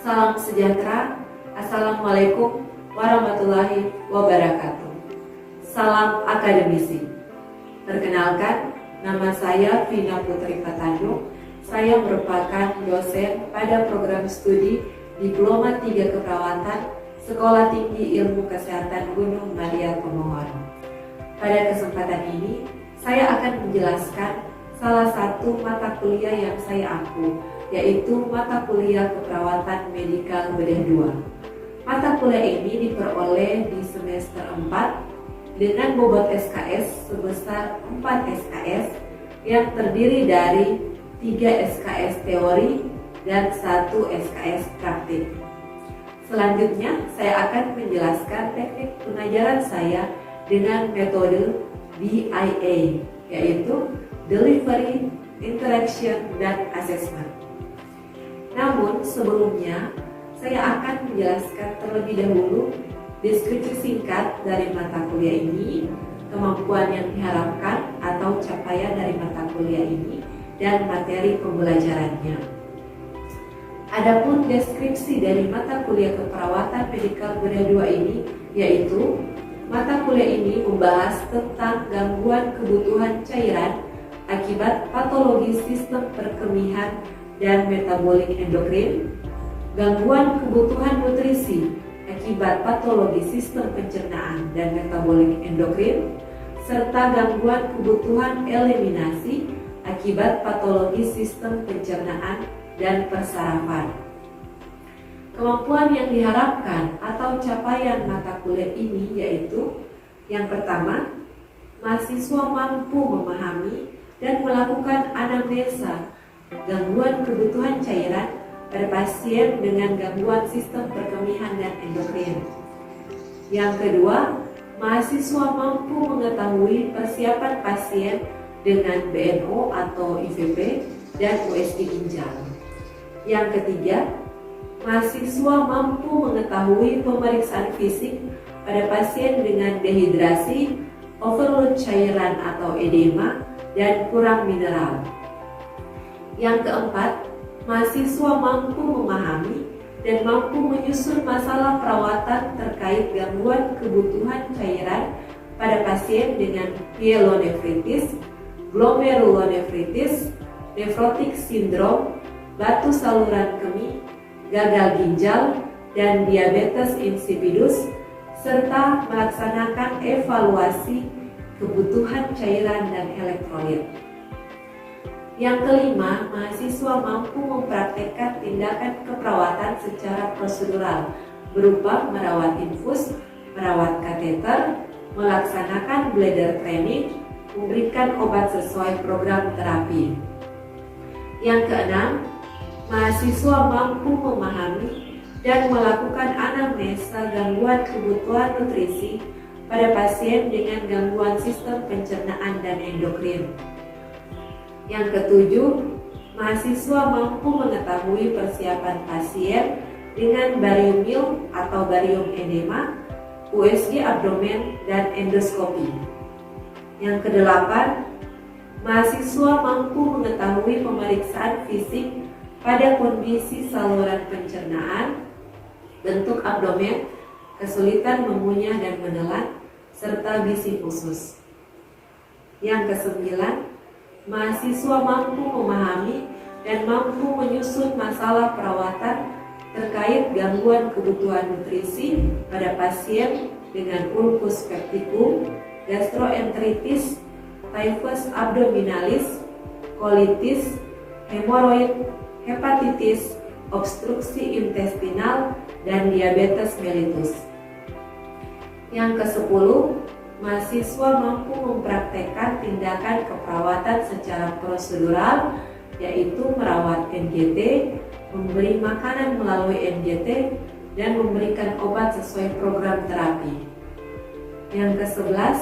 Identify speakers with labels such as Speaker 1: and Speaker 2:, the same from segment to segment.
Speaker 1: Salam sejahtera, Assalamualaikum warahmatullahi wabarakatuh. Salam akademisi. Perkenalkan, nama saya Vina Putri Fatandung. Saya merupakan dosen pada program studi Diploma 3 Keperawatan Sekolah Tinggi Ilmu Kesehatan Gunung Maria Pemohon. Pada kesempatan ini, saya akan menjelaskan salah satu mata kuliah yang saya ampu, yaitu mata kuliah Keperawatan Medikal Bedah 2. Mata kuliah ini diperoleh di semester 4 dengan bobot SKS sebesar 4 SKS yang terdiri dari 3 SKS teori dan 1 SKS praktik. Selanjutnya, saya akan menjelaskan teknik pengajaran saya dengan metode DIA, yaitu Delivery, Interaction, dan Assessment. Namun sebelumnya, saya akan menjelaskan terlebih dahulu deskripsi singkat dari mata kuliah ini, kemampuan yang diharapkan atau capaian dari mata kuliah ini, dan materi pembelajarannya. Adapun deskripsi dari mata kuliah Keperawatan Medikal Bedah 2 ini, yaitu mata kuliah ini membahas tentang gangguan kebutuhan cairan akibat patologi sistem perkemihan dan metabolik endokrin, gangguan kebutuhan nutrisi akibat patologi sistem pencernaan dan metabolik endokrin, serta gangguan kebutuhan eliminasi akibat patologi sistem pencernaan dan persarafan. Kemampuan yang diharapkan atau capaian mata kuliah ini yaitu: yang pertama, mahasiswa mampu memahami dan melakukan anamnesa gangguan kebutuhan cairan pada pasien dengan gangguan sistem perkemihan dan endokrin. Yang kedua, mahasiswa mampu mengetahui persiapan pasien dengan BNO atau IVP dan USG ginjal. Yang ketiga, mahasiswa mampu mengetahui pemeriksaan fisik pada pasien dengan dehidrasi, overload cairan atau edema, dan kurang mineral. Yang keempat, mahasiswa mampu memahami dan mampu menyusun masalah perawatan terkait gangguan kebutuhan cairan pada pasien dengan pyelonefritis, glomerulonefritis, nefrotik sindrom, batu saluran kemih, gagal ginjal, dan diabetes insipidus, serta melaksanakan evaluasi kebutuhan cairan dan elektrolit. Yang kelima, mahasiswa mampu mempraktekkan tindakan keperawatan secara prosedural berupa merawat infus, merawat kateter, melaksanakan bladder training, memberikan obat sesuai program terapi. Yang keenam, mahasiswa mampu memahami dan melakukan anamnesa gangguan kebutuhan nutrisi pada pasien dengan gangguan sistem pencernaan dan endokrin. Yang ketujuh, mahasiswa mampu mengetahui persiapan pasien dengan barium atau barium edema, USG abdomen, dan endoskopi. Yang kedelapan, mahasiswa mampu mengetahui pemeriksaan fisik pada kondisi saluran pencernaan, bentuk abdomen, kesulitan mengunyah dan menelan, serta bisi khusus. Yang kesembilan, mahasiswa mampu memahami dan mampu menyusun masalah perawatan terkait gangguan kebutuhan nutrisi pada pasien dengan ulcus pepticum, gastroenteritis, typhus abdominalis, kolitis, hemoroid, hepatitis, obstruksi intestinal, dan diabetes mellitus. Yang ke-10, mahasiswa mampu mempraktekkan tindakan keperawatan secara prosedural, yaitu merawat NGT, memberi makanan melalui NGT, dan memberikan obat sesuai program terapi. Yang ke-11,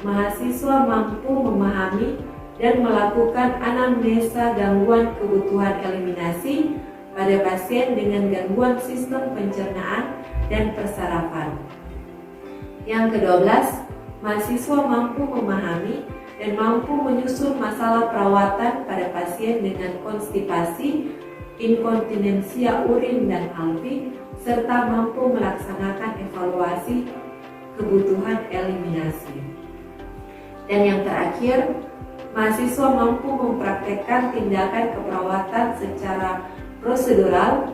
Speaker 1: mahasiswa mampu memahami dan melakukan anamnesa gangguan kebutuhan eliminasi pada pasien dengan gangguan sistem pencernaan dan persarafan. Yang ke-12, mahasiswa mampu memahami dan mampu menyusun masalah perawatan pada pasien dengan konstipasi, inkontinensia urin dan alfi, serta mampu melaksanakan evaluasi kebutuhan eliminasi. Dan yang terakhir, mahasiswa mampu mempraktekkan tindakan keperawatan secara prosedural,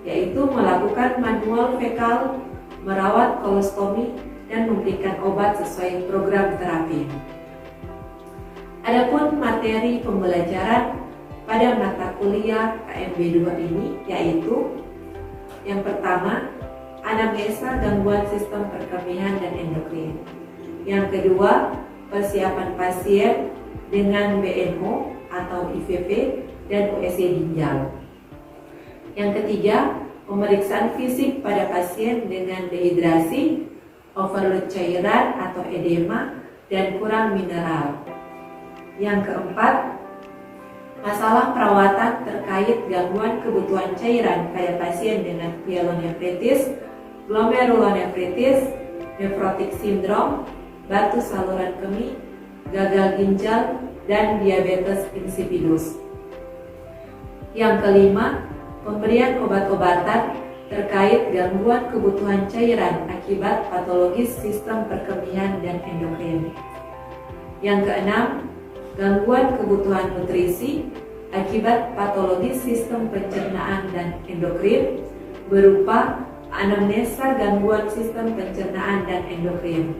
Speaker 1: yaitu melakukan manual fekal, merawat kolostomi, dan memberikan obat sesuai program terapi. Adapun materi pembelajaran pada mata kuliah KMB 2 ini yaitu yang pertama, anamnesa gangguan sistem perkemihan dan endokrin. Yang kedua, persiapan pasien dengan BNO atau IVP dan USG ginjal. Yang ketiga, pemeriksaan fisik pada pasien dengan dehidrasi, overload cairan atau edema, dan kurang mineral. Yang keempat, masalah perawatan terkait gangguan kebutuhan cairan pada pasien dengan pyelonefritis, glomerulonefritis, nefrotik sindrom, batu saluran kemih, gagal ginjal, dan diabetes insipidus. Yang kelima, pemberian obat-obatan terkait gangguan kebutuhan cairan akibat patologis sistem perkemihan dan endokrin. Yang keenam, gangguan kebutuhan nutrisi akibat patologis sistem pencernaan dan endokrin berupa anamnesa gangguan sistem pencernaan dan endokrin.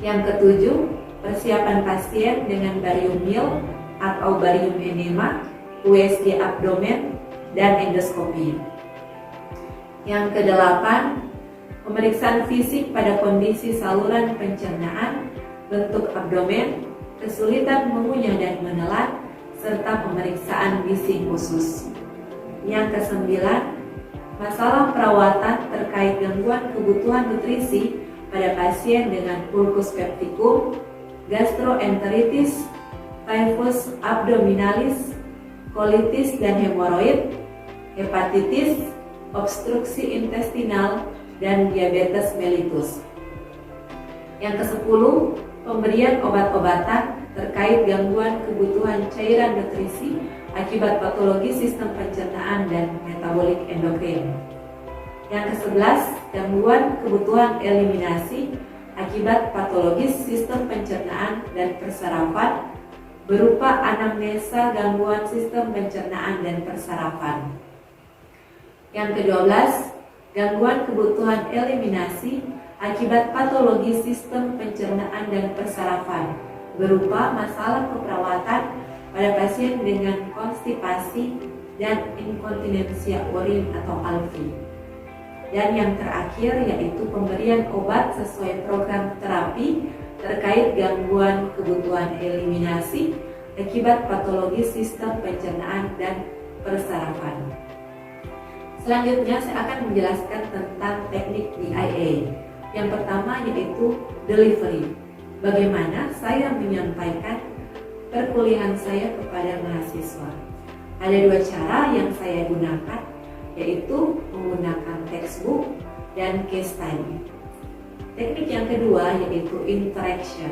Speaker 1: Yang ketujuh, persiapan pasien dengan barium mil atau barium enema, USG abdomen, dan endoskopi. Yang kedelapan, pemeriksaan fisik pada kondisi saluran pencernaan, bentuk abdomen, kesulitan mengunyah dan menelan, serta pemeriksaan gizi khusus. Yang kesembilan, masalah perawatan terkait gangguan kebutuhan nutrisi pada pasien dengan ulcus pepticum, gastroenteritis, typhus abdominalis, kolitis dan hemoroid, hepatitis, obstruksi intestinal, dan diabetes mellitus. Yang kesepuluh, pemberian obat-obatan terkait gangguan kebutuhan cairan nutrisi akibat patologi sistem pencernaan dan metabolik endokrin. Yang ke-11, gangguan kebutuhan eliminasi akibat patologis sistem pencernaan dan persarafan berupa anamnesa gangguan sistem pencernaan dan persarafan. Yang ke-12, gangguan kebutuhan eliminasi akibat patologi sistem pencernaan dan persarafan berupa masalah keperawatan pada pasien dengan konstipasi dan inkontinensia urin atau ALFI. Dan yang terakhir yaitu pemberian obat sesuai program terapi terkait gangguan kebutuhan eliminasi akibat patologi sistem pencernaan dan persarafan. Selanjutnya saya akan menjelaskan tentang teknik DIA. Yang pertama yaitu delivery. Bagaimana saya menyampaikan perkuliahan saya kepada mahasiswa. Ada dua cara yang saya gunakan, yaitu menggunakan textbook dan case study. Teknik yang kedua yaitu interaction.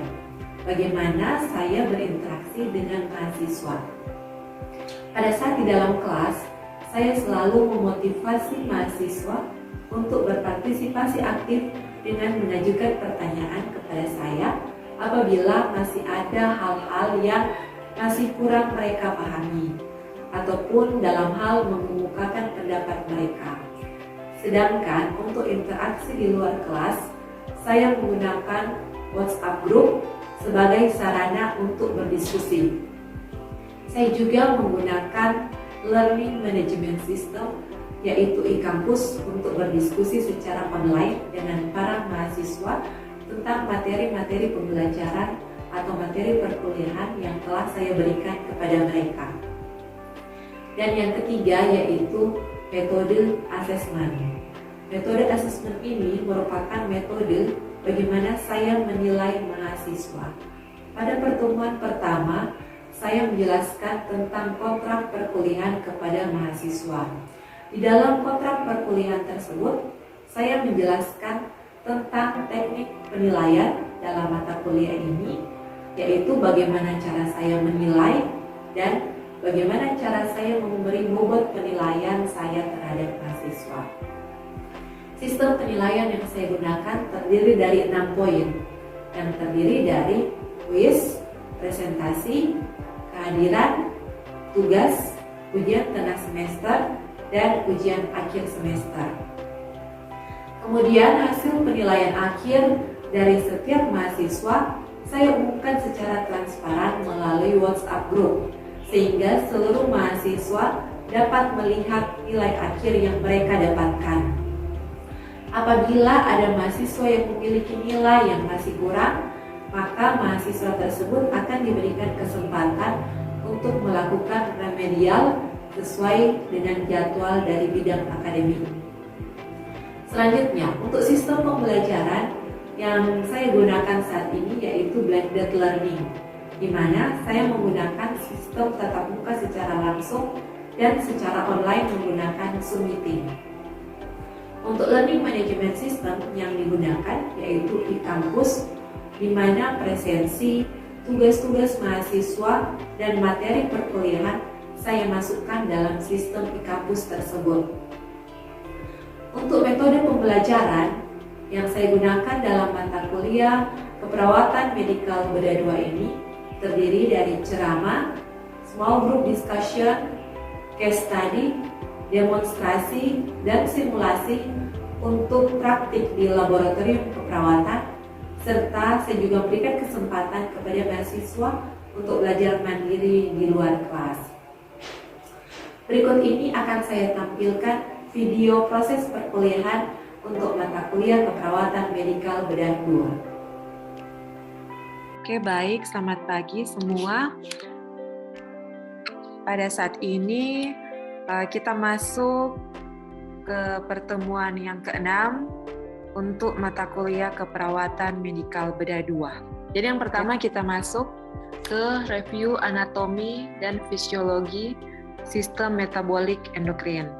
Speaker 1: Bagaimana saya berinteraksi dengan mahasiswa. Pada saat di dalam kelas, saya selalu memotivasi mahasiswa untuk berpartisipasi aktif dengan mengajukan pertanyaan kepada saya apabila masih ada hal-hal yang masih kurang mereka pahami ataupun dalam hal mengemukakan pendapat mereka. Sedangkan untuk interaksi di luar kelas, saya menggunakan WhatsApp group sebagai sarana untuk berdiskusi. Saya juga menggunakan Learning Management System yaitu e-kampus untuk berdiskusi secara online dengan para mahasiswa tentang materi-materi pembelajaran atau materi perkuliahan yang telah saya berikan kepada mereka. Dan yang ketiga yaitu metode asesmen. Metode asesmen ini merupakan metode bagaimana saya menilai mahasiswa. Pada pertemuan pertama, saya menjelaskan tentang kontrak perkuliahan kepada mahasiswa. Di dalam kontrak perkuliahan tersebut, saya menjelaskan tentang teknik penilaian dalam mata kuliah ini, yaitu bagaimana cara saya menilai dan bagaimana cara saya memberi bobot penilaian saya terhadap mahasiswa. Sistem penilaian yang saya gunakan terdiri dari 6 poin, yang terdiri dari kuis, presentasi, kehadiran, tugas, ujian tengah semester, dan ujian akhir semester. Kemudian hasil penilaian akhir dari setiap mahasiswa saya umumkan secara transparan melalui WhatsApp group, sehingga seluruh mahasiswa dapat melihat nilai akhir yang mereka dapatkan. Apabila ada mahasiswa yang memiliki nilai yang masih kurang, maka mahasiswa tersebut akan diberikan kesempatan untuk melakukan remedial sesuai dengan jadwal dari bidang akademik. Selanjutnya, untuk sistem pembelajaran yang saya gunakan saat ini yaitu blended learning, di mana saya menggunakan sistem tatap muka secara langsung dan secara online menggunakan Zoom Meeting. Untuk learning management system yang digunakan yaitu e-kampus, di mana presensi, tugas-tugas mahasiswa, dan materi perkuliahan saya masukkan dalam sistem e-kampus tersebut. Untuk metode pembelajaran yang saya gunakan dalam mata kuliah keperawatan medikal bedah 2 ini terdiri dari ceramah, small group discussion, case study, demonstrasi, dan simulasi untuk praktik di laboratorium keperawatan, serta saya juga berikan kesempatan kepada mahasiswa untuk belajar mandiri di luar kelas. Berikut ini akan saya tampilkan video proses perkuliahan untuk mata kuliah keperawatan medikal bedah 2.
Speaker 2: Oke, baik, selamat pagi semua. Pada saat ini kita masuk ke pertemuan yang ke-6 untuk mata kuliah keperawatan medikal bedah 2. Jadi yang pertama kita masuk ke review anatomi dan fisiologi sistem metabolik endokrin.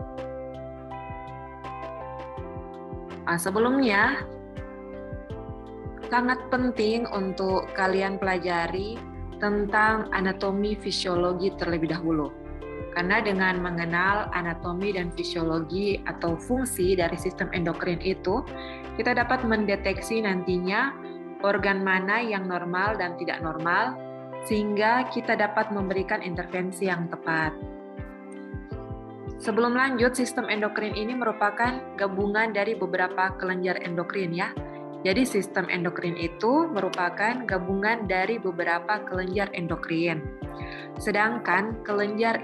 Speaker 2: Sebelumnya, sangat penting untuk kalian pelajari tentang anatomi fisiologi terlebih dahulu. Karena dengan mengenal anatomi dan fisiologi atau fungsi dari sistem endokrin itu, kita dapat mendeteksi nantinya organ mana yang normal dan tidak normal, sehingga kita dapat memberikan intervensi yang tepat. Sebelum lanjut, sistem endokrin ini merupakan gabungan dari beberapa kelenjar endokrin ya. Jadi sistem endokrin itu merupakan gabungan dari beberapa kelenjar endokrin. Sedangkan kelenjar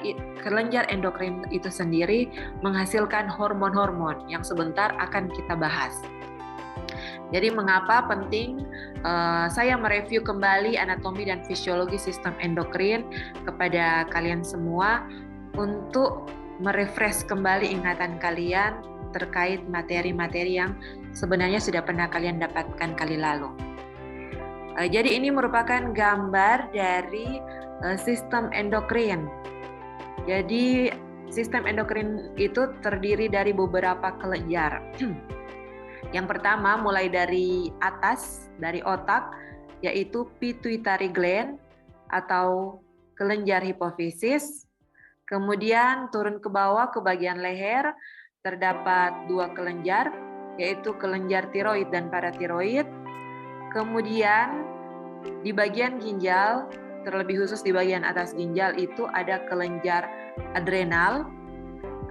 Speaker 2: endokrin itu sendiri menghasilkan hormon-hormon yang sebentar akan kita bahas. Jadi mengapa penting saya mereview kembali anatomi dan fisiologi sistem endokrin kepada kalian semua untuk merefresh kembali ingatan kalian terkait materi-materi yang sebenarnya sudah pernah kalian dapatkan kali lalu. Jadi ini merupakan gambar dari sistem endokrin. Jadi sistem endokrin itu terdiri dari beberapa kelenjar. Yang pertama mulai dari atas, dari otak, yaitu pituitary gland atau kelenjar hipofisis. Kemudian turun ke bawah ke bagian leher, terdapat 2 kelenjar, yaitu kelenjar tiroid dan paratiroid. Kemudian di bagian ginjal, terlebih khusus di bagian atas ginjal itu ada kelenjar adrenal,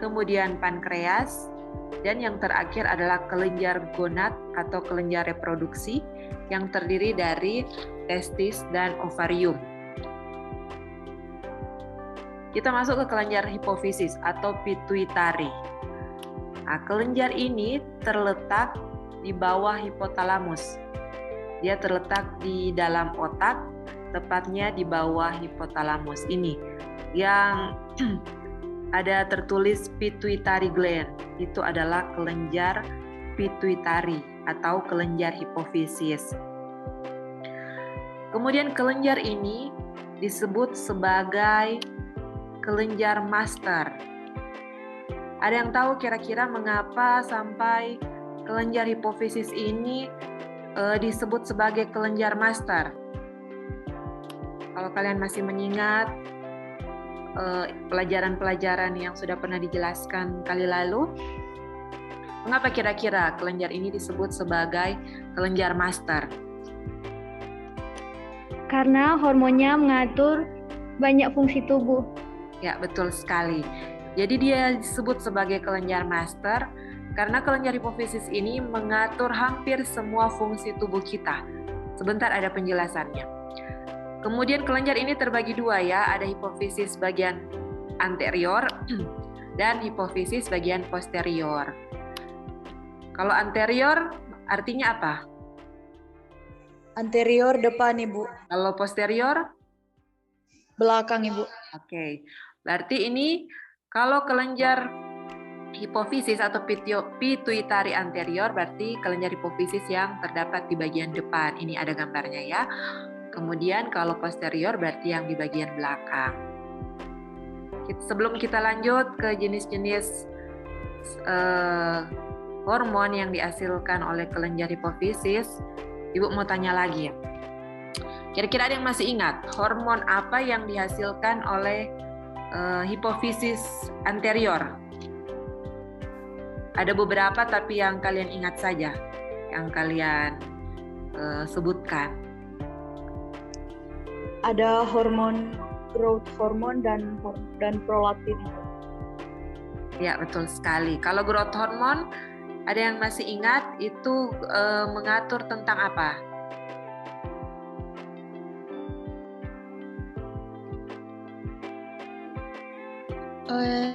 Speaker 2: kemudian pankreas, dan yang terakhir adalah kelenjar gonad atau kelenjar reproduksi yang terdiri dari testis dan ovarium. Kita masuk ke kelenjar hipofisis atau pituitary. Nah, kelenjar ini terletak di bawah hipotalamus. Dia terletak di dalam otak, tepatnya di bawah hipotalamus ini. Yang ada tertulis pituitary gland, itu adalah kelenjar pituitary atau kelenjar hipofisis. Kemudian kelenjar ini disebut sebagai kelenjar master. Ada yang tahu kira-kira mengapa sampai kelenjar hipofisis ini disebut sebagai kelenjar master? Kalau kalian masih mengingat, pelajaran-pelajaran yang sudah pernah dijelaskan kali lalu, mengapa kira-kira kelenjar ini disebut sebagai kelenjar master?
Speaker 3: Karena hormonnya mengatur banyak fungsi tubuh.
Speaker 2: Ya, betul sekali. Jadi dia disebut sebagai kelenjar master karena kelenjar hipofisis ini mengatur hampir semua fungsi tubuh kita. Sebentar ada penjelasannya. Kemudian kelenjar ini terbagi dua ya, ada hipofisis bagian anterior dan hipofisis bagian posterior. Kalau anterior artinya apa?
Speaker 4: Anterior depan, Ibu.
Speaker 2: Kalau posterior?
Speaker 4: Belakang, Ibu.
Speaker 2: Oke, berarti ini kalau kelenjar hipofisis atau pituitari anterior berarti kelenjar hipofisis yang terdapat di bagian depan. Ini ada gambarnya ya. Kemudian kalau posterior berarti yang di bagian belakang. Sebelum kita lanjut ke jenis-jenis hormon yang dihasilkan oleh kelenjar hipofisis, Ibu mau tanya lagi ya. Kira-kira ada yang masih ingat hormon apa yang dihasilkan oleh hipofisis anterior? Ada beberapa tapi yang kalian ingat saja, yang kalian sebutkan.
Speaker 4: Ada hormon growth hormone dan prolaktin.
Speaker 2: Ya, betul sekali. Kalau growth hormone, ada yang masih ingat itu mengatur tentang apa?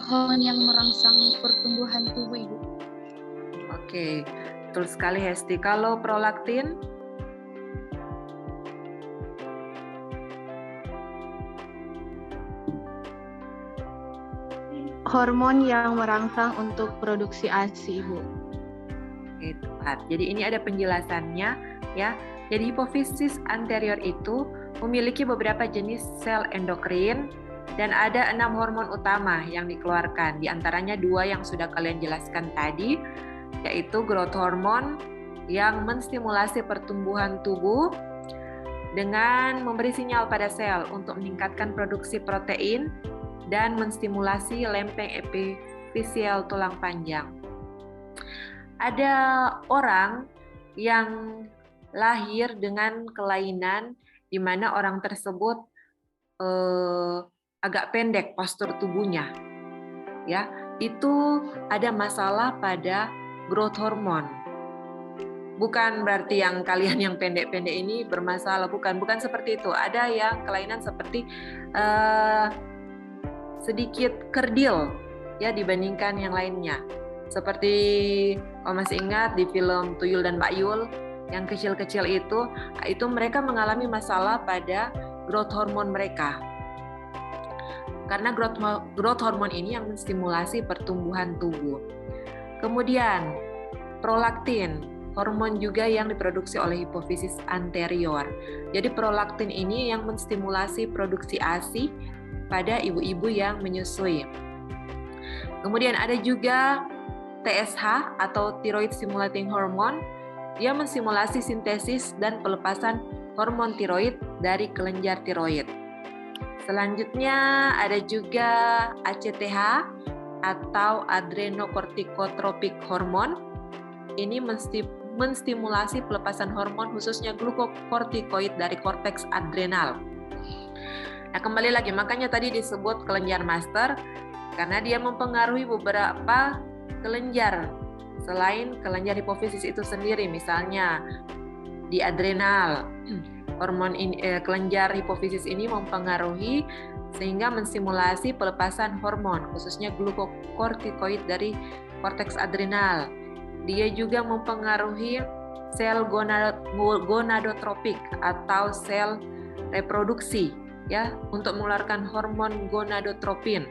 Speaker 5: Hormon yang merangsang pertumbuhan tubuh, Ibu.
Speaker 2: Oke, betul sekali Hesti. Kalau prolaktin?
Speaker 6: Hormon yang merangsang untuk produksi ASI, Ibu.
Speaker 2: Oke, tepat. Jadi ini ada penjelasannya ya. Jadi hipofisis anterior itu memiliki beberapa jenis sel endokrin dan ada 6 hormon utama yang dikeluarkan. Di antaranya 2 yang sudah kalian jelaskan tadi, yaitu growth hormone yang menstimulasi pertumbuhan tubuh dengan memberi sinyal pada sel untuk meningkatkan produksi protein dan menstimulasi lempeng epifisial tulang panjang. Ada orang yang lahir dengan kelainan di mana orang tersebut agak pendek postur tubuhnya. Ya, itu ada masalah pada growth hormone. Bukan berarti yang kalian yang pendek-pendek ini bermasalah, bukan seperti itu. Ada yang kelainan seperti sedikit kerdil ya dibandingkan yang lainnya. Seperti kalau masih ingat di film Tuyul dan Mbak Yul yang kecil-kecil itu mereka mengalami masalah pada growth hormone mereka. Karena growth hormone ini yang menstimulasi pertumbuhan tubuh. Kemudian prolaktin, hormon juga yang diproduksi oleh hipofisis anterior. Jadi prolaktin ini yang menstimulasi produksi ASI pada ibu-ibu yang menyusui. Kemudian ada juga TSH atau thyroid stimulating hormone yang menstimulasi sintesis dan pelepasan hormon tiroid dari kelenjar tiroid. Selanjutnya ada juga ACTH atau adrenocorticotropic hormone. Ini menstimulasi pelepasan hormon khususnya glukokortikoid dari korteks adrenal. Nah, kembali lagi, makanya tadi disebut kelenjar master karena dia mempengaruhi beberapa kelenjar selain kelenjar hipofisis itu sendiri. Misalnya di adrenal, kelenjar hipofisis ini mempengaruhi sehingga menstimulasi pelepasan hormon khususnya glukokortikoid dari korteks adrenal. Dia juga mempengaruhi sel gonadotropik atau sel reproduksi ya untuk mengeluarkan hormon gonadotropin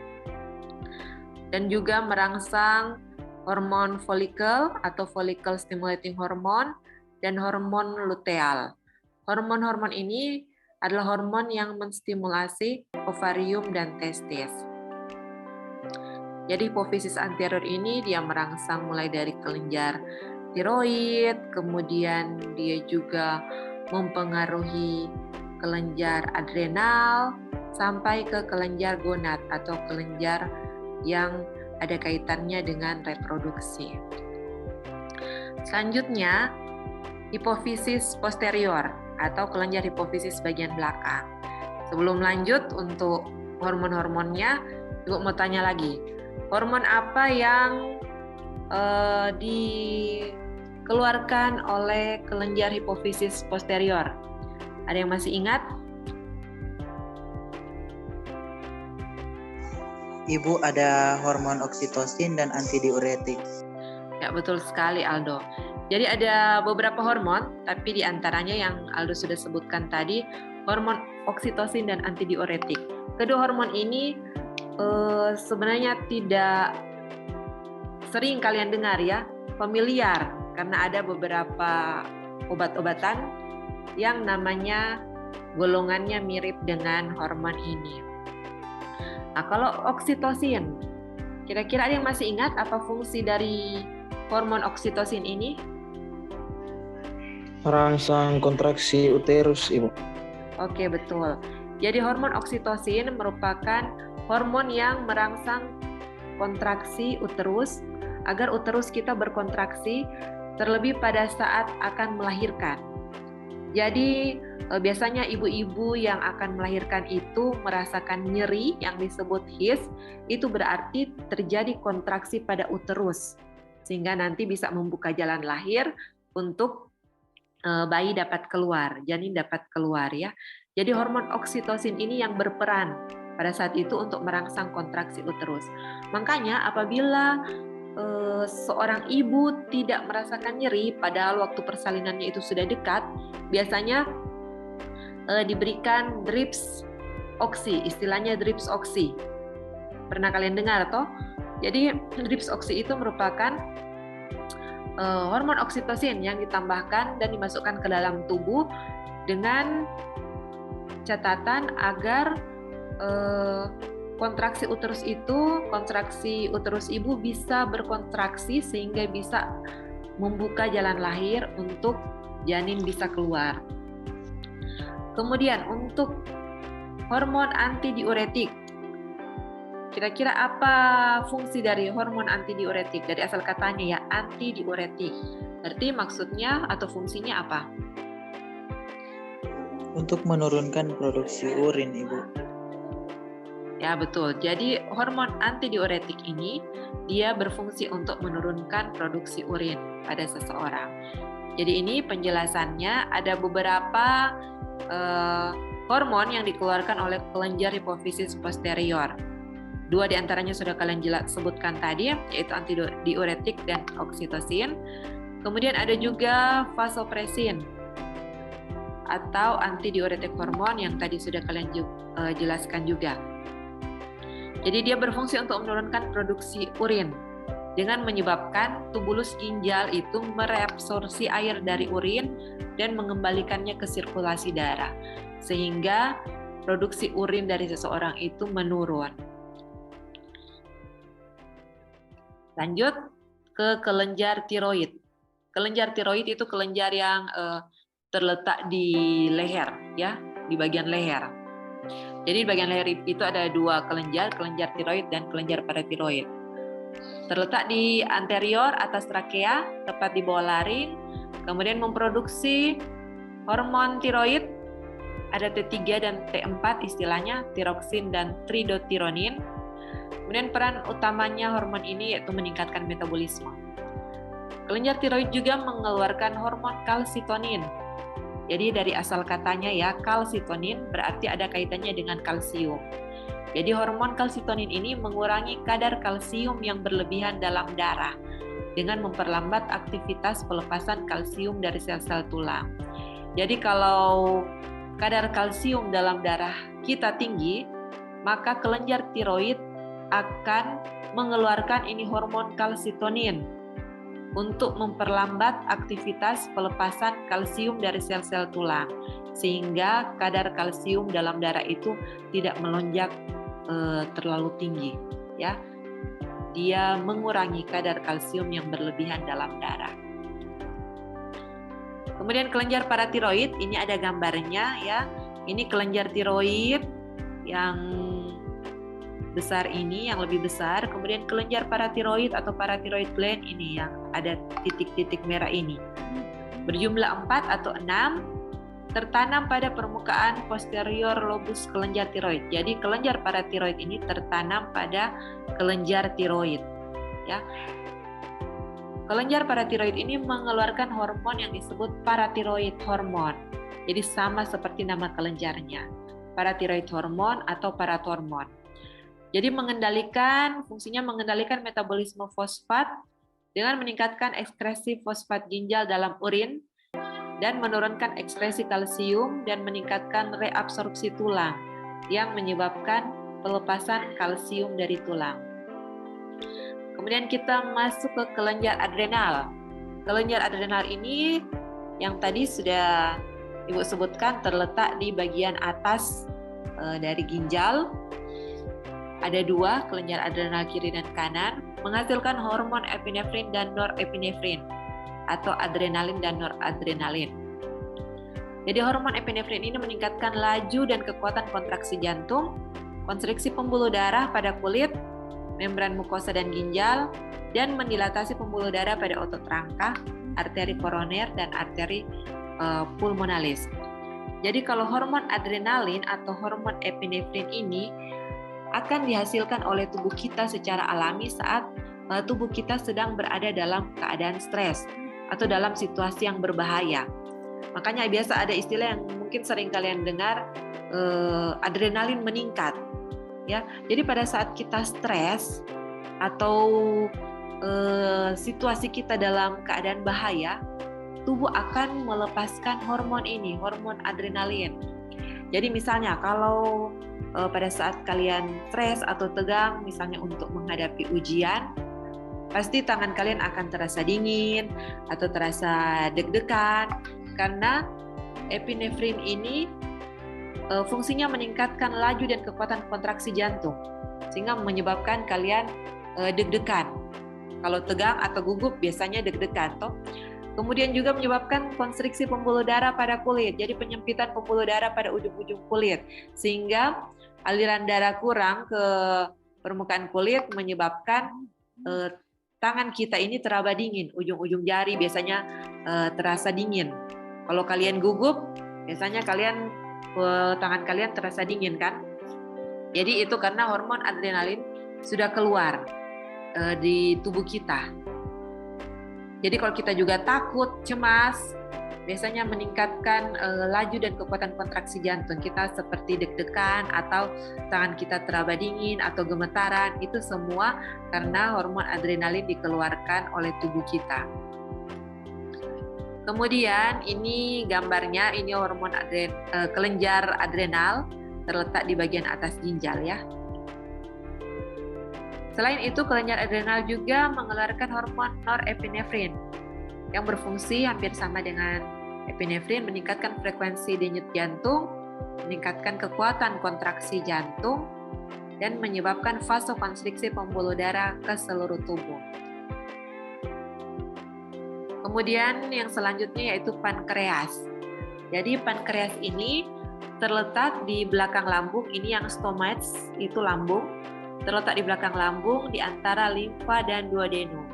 Speaker 2: dan juga merangsang hormon folikel atau follicle stimulating hormone dan hormon luteal. Hormon-hormon ini adalah hormon yang menstimulasi ovarium dan testis. Jadi hipofisis anterior ini dia merangsang mulai dari kelenjar tiroid, kemudian dia juga mempengaruhi kelenjar adrenal, sampai ke kelenjar gonad atau kelenjar yang ada kaitannya dengan reproduksi. Selanjutnya, hipofisis posterior atau kelenjar hipofisis bagian belakang. Sebelum lanjut untuk hormon-hormonnya, Ibu mau tanya lagi, hormon apa yang dikeluarkan oleh kelenjar hipofisis posterior? Ada yang masih ingat?
Speaker 7: Ibu, ada hormon oksitosin dan antidiuretik.
Speaker 2: Ya, betul sekali Aldo. Jadi ada beberapa hormon, tapi di antaranya yang Aldo sudah sebutkan tadi, hormon oksitosin dan antidiuretik. Kedua hormon ini sebenarnya tidak sering kalian dengar ya, familiar, karena ada beberapa obat-obatan yang namanya golongannya mirip dengan hormon ini. Nah, kalau oksitosin, kira-kira ada yang masih ingat apa fungsi dari hormon oksitosin ini?
Speaker 8: Merangsang kontraksi uterus, Ibu.
Speaker 2: Oke, betul. Jadi hormon oksitosin merupakan hormon yang merangsang kontraksi uterus agar uterus kita berkontraksi terlebih pada saat akan melahirkan. Jadi biasanya ibu-ibu yang akan melahirkan itu merasakan nyeri yang disebut his, itu berarti terjadi kontraksi pada uterus sehingga nanti bisa membuka jalan lahir untuk bayi dapat keluar, janin dapat keluar ya. Jadi hormon oksitosin ini yang berperan pada saat itu untuk merangsang kontraksi uterus. Makanya apabila seorang ibu tidak merasakan nyeri padahal waktu persalinannya itu sudah dekat, biasanya diberikan drips oksi, istilahnya drips oksi. Pernah kalian dengar toh? Jadi drips oksi itu merupakan hormon oksitosin yang ditambahkan dan dimasukkan ke dalam tubuh dengan catatan agar kontraksi uterus ibu bisa berkontraksi sehingga bisa membuka jalan lahir untuk janin bisa keluar. Kemudian untuk hormon antidiuretik, kira-kira apa fungsi dari hormon antidiuretik? Dari asal katanya ya, antidiuretik. Berarti maksudnya atau fungsinya apa?
Speaker 7: Untuk menurunkan produksi urin, Ibu.
Speaker 2: Ya, betul. Jadi hormon antidiuretik ini dia berfungsi untuk menurunkan produksi urin pada seseorang. Jadi ini penjelasannya, ada beberapa hormon yang dikeluarkan oleh kelenjar hipofisis posterior. Dua di antaranya sudah kalian sebutkan tadi, yaitu antidiuretik dan oksitosin. Kemudian ada juga vasopresin atau antidiuretik hormon yang tadi sudah kalian jelaskan juga. Jadi dia berfungsi untuk menurunkan produksi urin dengan menyebabkan tubulus ginjal itu mereabsorpsi air dari urin dan mengembalikannya ke sirkulasi darah sehingga produksi urin dari seseorang itu menurun. Lanjut ke kelenjar tiroid. Kelenjar tiroid itu kelenjar yang terletak di leher ya, di bagian leher. Jadi di bagian leher itu ada dua kelenjar tiroid dan kelenjar paratiroid. Terletak di anterior atas trakea, tepat di bawah laring, kemudian memproduksi hormon tiroid, ada T3 dan T4 istilahnya, tiroksin dan tridotironin. Kemudian peran utamanya hormon ini yaitu meningkatkan metabolisme. Kelenjar tiroid juga mengeluarkan hormon kalsitonin. Jadi dari asal katanya ya, kalsitonin berarti ada kaitannya dengan kalsium. Jadi hormon kalsitonin ini mengurangi kadar kalsium yang berlebihan dalam darah dengan memperlambat aktivitas pelepasan kalsium dari sel-sel tulang. Jadi kalau kadar kalsium dalam darah kita tinggi, maka kelenjar tiroid akan mengeluarkan ini hormon kalsitonin untuk memperlambat aktivitas pelepasan kalsium dari sel-sel tulang, sehingga kadar kalsium dalam darah itu tidak melonjak terlalu tinggi, ya. Dia mengurangi kadar kalsium yang berlebihan dalam darah. Kemudian kelenjar paratiroid, ini ada gambarnya, ya. Ini kelenjar tiroid yang besar ini, yang lebih besar, kemudian kelenjar paratiroid atau paratiroid gland ini yang ada titik-titik merah ini. Berjumlah 4 atau 6 tertanam pada permukaan posterior lobus kelenjar tiroid. Jadi kelenjar paratiroid ini tertanam pada kelenjar tiroid. Ya. Kelenjar paratiroid ini mengeluarkan hormon yang disebut paratiroid hormon. Jadi sama seperti nama kelenjarnya, paratiroid hormon atau parathormon. Jadi fungsinya mengendalikan metabolisme fosfat dengan meningkatkan ekskresi fosfat ginjal dalam urin dan menurunkan ekskresi kalsium dan meningkatkan reabsorpsi tulang yang menyebabkan pelepasan kalsium dari tulang. Kemudian kita masuk ke kelenjar adrenal. Kelenjar adrenal ini yang tadi sudah Ibu sebutkan terletak di bagian atas dari ginjal. Ada 2, kelenjar adrenal kiri dan kanan, menghasilkan hormon epinefrin dan norepinefrin atau adrenalin dan noradrenalin. Jadi hormon epinefrin ini meningkatkan laju dan kekuatan kontraksi jantung, konstriksi pembuluh darah pada kulit, membran mukosa dan ginjal, dan mendilatasi pembuluh darah pada otot rangka, arteri koroner, dan arteri pulmonalis. Jadi kalau hormon adrenalin atau hormon epinefrin ini akan dihasilkan oleh tubuh kita secara alami saat tubuh kita sedang berada dalam keadaan stres atau dalam situasi yang berbahaya. Makanya biasa ada istilah yang mungkin sering kalian dengar, adrenalin meningkat. Ya, jadi pada saat kita stres atau situasi kita dalam keadaan bahaya, tubuh akan melepaskan hormon ini, hormon adrenalin. Jadi misalnya kalau pada saat kalian stres atau tegang, misalnya untuk menghadapi ujian, pasti tangan kalian akan terasa dingin atau terasa deg-degan karena epinefrin ini fungsinya meningkatkan laju dan kekuatan kontraksi jantung sehingga menyebabkan kalian deg-degan. Kalau tegang atau gugup biasanya deg-degan toh. Kemudian juga menyebabkan konstriksi pembuluh darah pada kulit, jadi penyempitan pembuluh darah pada ujung-ujung kulit, sehingga aliran darah kurang ke permukaan kulit menyebabkan tangan kita ini teraba dingin, ujung-ujung jari biasanya terasa dingin. Kalau kalian gugup, biasanya tangan kalian terasa dingin kan? Jadi itu karena hormon adrenalin sudah keluar di tubuh kita. Jadi kalau kita juga takut, cemas, biasanya meningkatkan laju dan kekuatan kontraksi jantung. Kita seperti deg-degan atau tangan kita teraba dingin atau gemetaran. Itu semua karena hormon adrenalin dikeluarkan oleh tubuh kita. Kemudian ini gambarnya, ini hormon kelenjar adrenal terletak di bagian atas ginjal ya. Selain itu, kelenjar adrenal juga mengeluarkan hormon norepinefrin yang berfungsi hampir sama dengan epinefrin, meningkatkan frekuensi denyut jantung, meningkatkan kekuatan kontraksi jantung, dan menyebabkan vasokonstriksi pembuluh darah ke seluruh tubuh. Kemudian yang selanjutnya yaitu pankreas. Jadi pankreas ini terletak di belakang lambung, ini yang stomates itu lambung. Terletak di belakang lambung di antara limfa dan duodenum.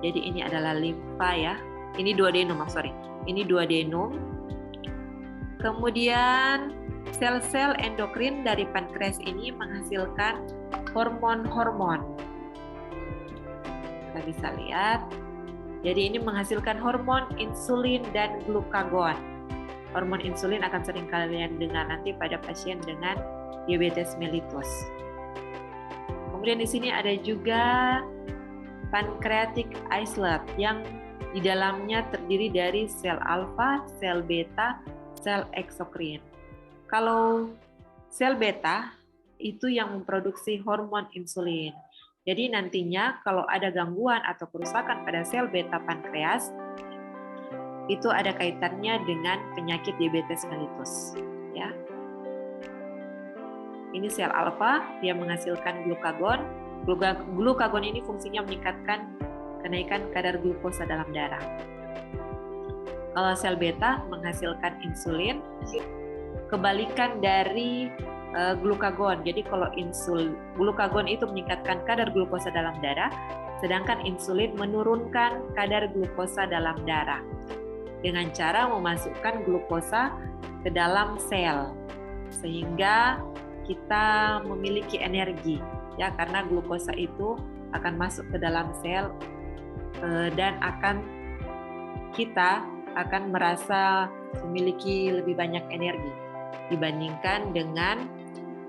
Speaker 2: Jadi ini adalah limfa ya. Ini duodenum, Ini duodenum. Kemudian sel-sel endokrin dari pankreas ini menghasilkan hormon-hormon. Kita bisa lihat. Jadi ini menghasilkan hormon insulin dan glukagon. Hormon insulin akan sering kalian dengar nanti pada pasien dengan diabetes mellitus. Kemudian di sini ada juga pancreatic islet yang di dalamnya terdiri dari sel alfa, sel beta, sel eksokrin. Kalau sel beta itu yang memproduksi hormon insulin. Jadi nantinya kalau ada gangguan atau kerusakan pada sel beta pankreas, itu ada kaitannya dengan penyakit diabetes mellitus. Ya. Ini sel alfa, dia menghasilkan glukagon. Glukagon ini fungsinya meningkatkan kenaikan kadar glukosa dalam darah. Kalau sel beta menghasilkan insulin, kebalikan dari glukagon. Jadi kalau glukagon itu meningkatkan kadar glukosa dalam darah, sedangkan insulin menurunkan kadar glukosa dalam darah dengan cara memasukkan glukosa ke dalam sel sehingga kita memiliki energi, ya, karena glukosa itu akan masuk ke dalam sel dan kita akan merasa memiliki lebih banyak energi dibandingkan dengan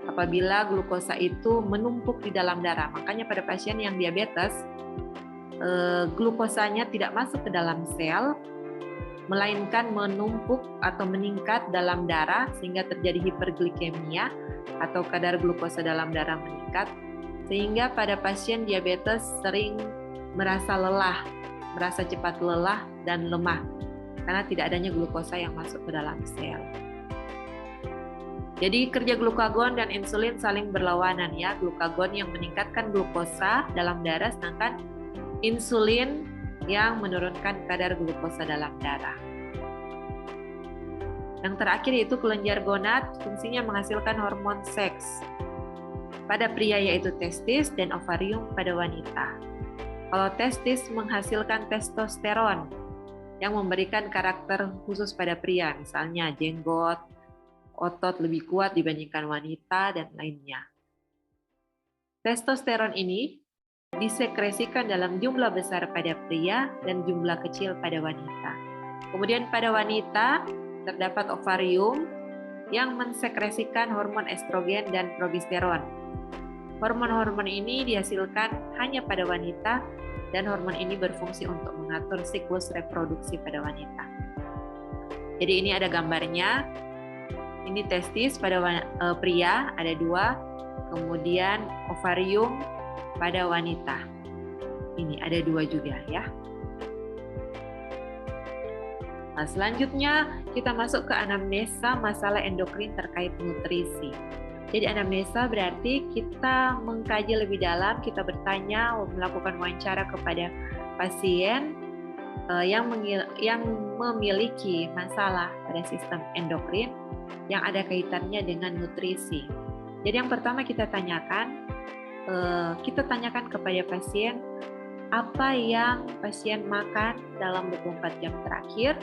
Speaker 2: apabila glukosa itu menumpuk di dalam darah. Makanya pada pasien yang diabetes, glukosanya tidak masuk ke dalam sel, melainkan menumpuk atau meningkat dalam darah sehingga terjadi hiperglikemia atau kadar glukosa dalam darah meningkat, sehingga pada pasien diabetes sering merasa lelah, merasa cepat lelah dan lemah karena tidak adanya glukosa yang masuk ke dalam sel. Jadi kerja glukagon dan insulin saling berlawanan, ya. Glukagon yang meningkatkan glukosa dalam darah, sedangkan insulin yang menurunkan kadar glukosa dalam darah. Yang terakhir yaitu kelenjar gonad, fungsinya menghasilkan hormon seks. Pada pria yaitu testis dan ovarium pada wanita. Kalau testis menghasilkan testosteron yang memberikan karakter khusus pada pria, misalnya jenggot, otot lebih kuat dibandingkan wanita, dan lainnya. Testosteron ini disekresikan dalam jumlah besar pada pria dan jumlah kecil pada wanita. Kemudian pada wanita terdapat ovarium yang mensekresikan hormon estrogen dan progesteron. Hormon-hormon ini dihasilkan hanya pada wanita dan hormon ini berfungsi untuk mengatur siklus reproduksi pada wanita. Jadi ini ada gambarnya. Ini testis pada pria ada 2, kemudian ovarium pada wanita. Ini ada 2 juga, ya. Nah, selanjutnya kita masuk ke anamnesa masalah endokrin terkait nutrisi. Jadi anamnesa berarti kita mengkaji lebih dalam, kita bertanya, melakukan wawancara kepada pasien yang memiliki masalah pada sistem endokrin yang ada kaitannya dengan nutrisi. Jadi yang pertama kita tanyakan kepada pasien apa yang pasien makan dalam 24 jam terakhir,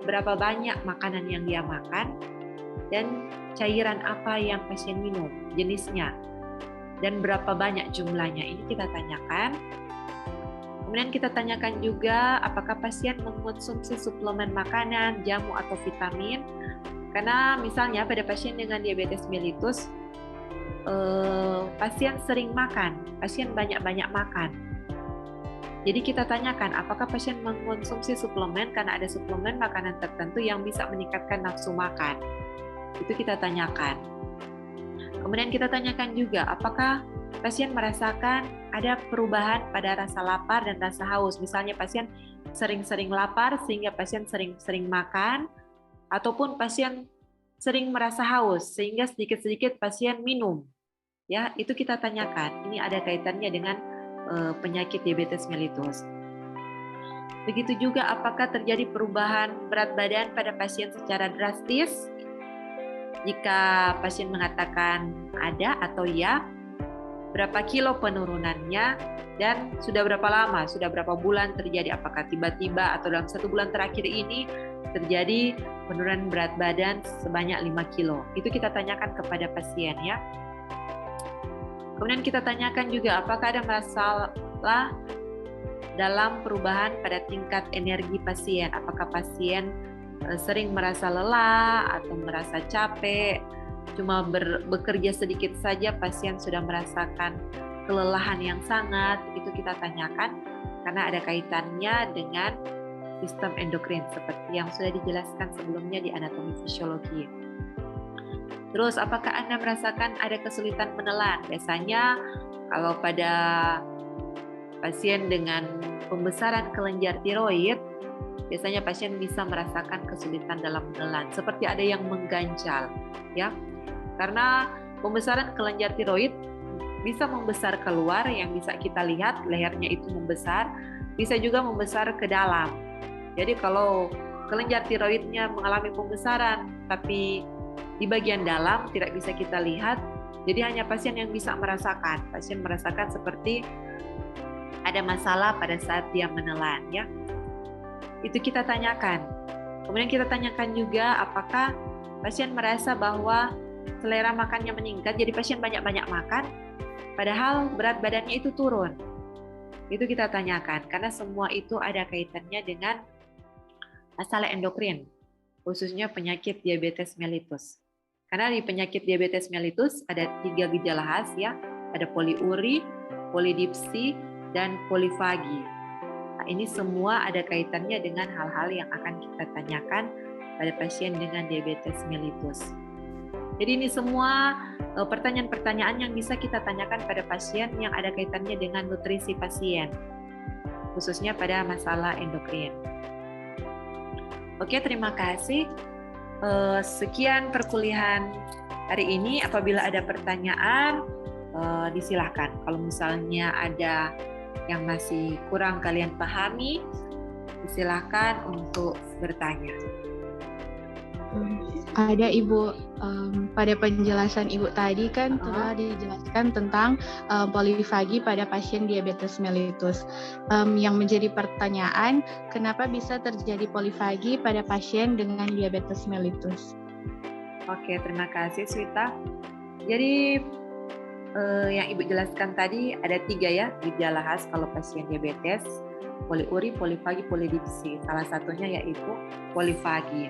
Speaker 2: berapa banyak makanan yang dia makan, dan cairan apa yang pasien minum, jenisnya, dan berapa banyak jumlahnya. Ini kita tanyakan. Kemudian kita tanyakan juga apakah pasien mengkonsumsi suplemen makanan, jamu atau vitamin. Karena misalnya pada pasien dengan diabetes mellitus, pasien sering makan, pasien banyak-banyak makan. Jadi kita tanyakan apakah pasien mengkonsumsi suplemen karena ada suplemen makanan tertentu yang bisa meningkatkan nafsu makan. Itu kita tanyakan. Kemudian kita tanyakan juga apakah pasien merasakan ada perubahan pada rasa lapar dan rasa haus. Misalnya pasien sering-sering lapar sehingga pasien sering-sering makan, ataupun pasien sering merasa haus sehingga sedikit-sedikit pasien minum. Ya, itu kita tanyakan. Ini ada kaitannya dengan penyakit diabetes mellitus. Begitu juga apakah terjadi perubahan berat badan pada pasien secara drastis? Jika pasien mengatakan ada atau ya, berapa kilo penurunannya, dan sudah berapa lama, sudah berapa bulan terjadi, apakah tiba-tiba atau dalam 1 bulan terakhir ini terjadi penurunan berat badan sebanyak 5 kilo. Itu kita tanyakan kepada pasien, ya. Kemudian kita tanyakan juga apakah ada masalah dalam perubahan pada tingkat energi pasien. Apakah pasien sering merasa lelah atau merasa capek, cuma bekerja sedikit saja pasien sudah merasakan kelelahan yang sangat. Itu kita tanyakan karena ada kaitannya dengan sistem endokrin seperti yang sudah dijelaskan sebelumnya di anatomi fisiologi. Terus apakah Anda merasakan ada kesulitan menelan? Biasanya kalau pada pasien dengan pembesaran kelenjar tiroid, biasanya pasien bisa merasakan kesulitan dalam menelan, seperti ada yang mengganjal, ya. Karena pembesaran kelenjar tiroid bisa membesar keluar, yang bisa kita lihat lehernya itu membesar, bisa juga membesar ke dalam. Jadi kalau kelenjar tiroidnya mengalami pembesaran tapi di bagian dalam tidak bisa kita lihat, jadi hanya pasien yang bisa merasakan. Pasien merasakan seperti ada masalah pada saat dia menelan, ya. Itu kita tanyakan. Kemudian kita tanyakan juga apakah pasien merasa bahwa selera makannya meningkat, jadi pasien banyak-banyak makan, padahal berat badannya itu turun. Itu kita tanyakan, karena semua itu ada kaitannya dengan masalah endokrin, khususnya penyakit diabetes mellitus. Karena di penyakit diabetes mellitus ada 3 gejala khas, ya, ada poliuri, polidipsi, dan polifagi. Nah, ini semua ada kaitannya dengan hal-hal yang akan kita tanyakan pada pasien dengan diabetes mellitus. Jadi ini semua pertanyaan-pertanyaan yang bisa kita tanyakan pada pasien yang ada kaitannya dengan nutrisi pasien, khususnya pada masalah endokrin. Oke, terima kasih. Sekian perkuliahan hari ini. Apabila ada pertanyaan, disilahkan. Kalau misalnya ada yang masih kurang kalian pahami, disilahkan untuk bertanya.
Speaker 6: Ada Ibu, pada penjelasan Ibu tadi kan telah dijelaskan tentang polifagi pada pasien diabetes mellitus. Yang menjadi pertanyaan, kenapa bisa terjadi polifagi pada pasien dengan diabetes mellitus?
Speaker 2: Oke, terima kasih Swita. Jadi yang Ibu jelaskan tadi ada 3 ya gejala khas kalau pasien diabetes, poliuri, polifagi, polidipsi. Salah satunya yaitu polifagi.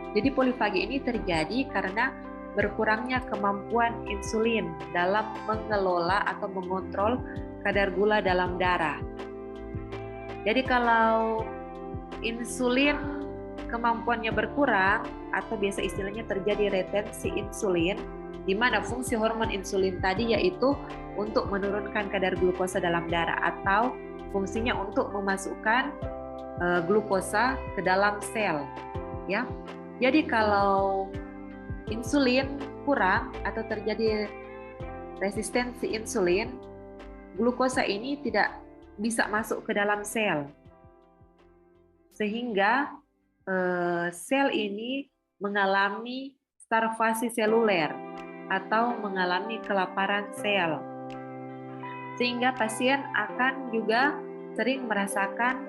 Speaker 2: Jadi polifagi ini terjadi karena berkurangnya kemampuan insulin dalam mengelola atau mengontrol kadar gula dalam darah. Jadi kalau insulin kemampuannya berkurang atau biasa istilahnya terjadi retensi insulin, di mana fungsi hormon insulin tadi yaitu untuk menurunkan kadar glukosa dalam darah atau fungsinya untuk memasukkan glukosa ke dalam sel, ya. Jadi kalau insulin kurang atau terjadi resistensi insulin, glukosa ini tidak bisa masuk ke dalam sel. Sehingga sel ini mengalami starvasi seluler atau mengalami kelaparan sel. Sehingga pasien akan juga sering merasakan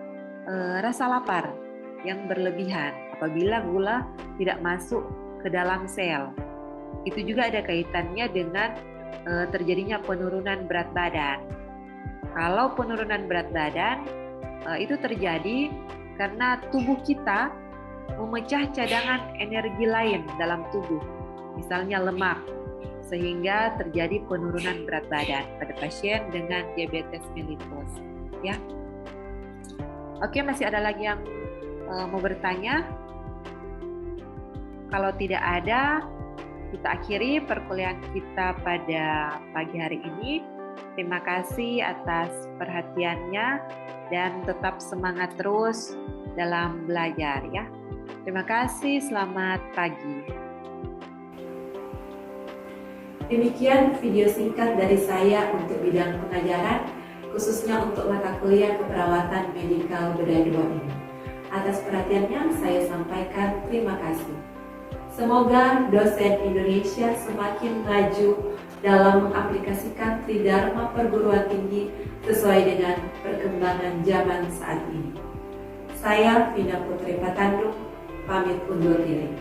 Speaker 2: rasa lapar yang berlebihan apabila gula tidak masuk ke dalam sel. Itu juga ada kaitannya dengan terjadinya penurunan berat badan. Kalau penurunan berat badan itu terjadi karena tubuh kita memecah cadangan energi lain dalam tubuh, misalnya lemak, sehingga terjadi penurunan berat badan pada pasien dengan diabetes mellitus. Ya, oke, masih ada lagi yang mau bertanya? Kalau tidak ada, kita akhiri perkuliahan kita pada pagi hari ini. Terima kasih atas perhatiannya dan tetap semangat terus dalam belajar ya. Terima kasih, selamat pagi.
Speaker 1: Demikian video singkat dari saya untuk bidang pengajaran, khususnya untuk mata kuliah keperawatan medikal bedah 2 ini. Atas perhatiannya saya sampaikan terima kasih. Semoga dosen Indonesia semakin maju dalam mengaplikasikan Tridharma perguruan tinggi sesuai dengan perkembangan zaman saat ini. Saya Vina Putri Patandung, pamit undur diri.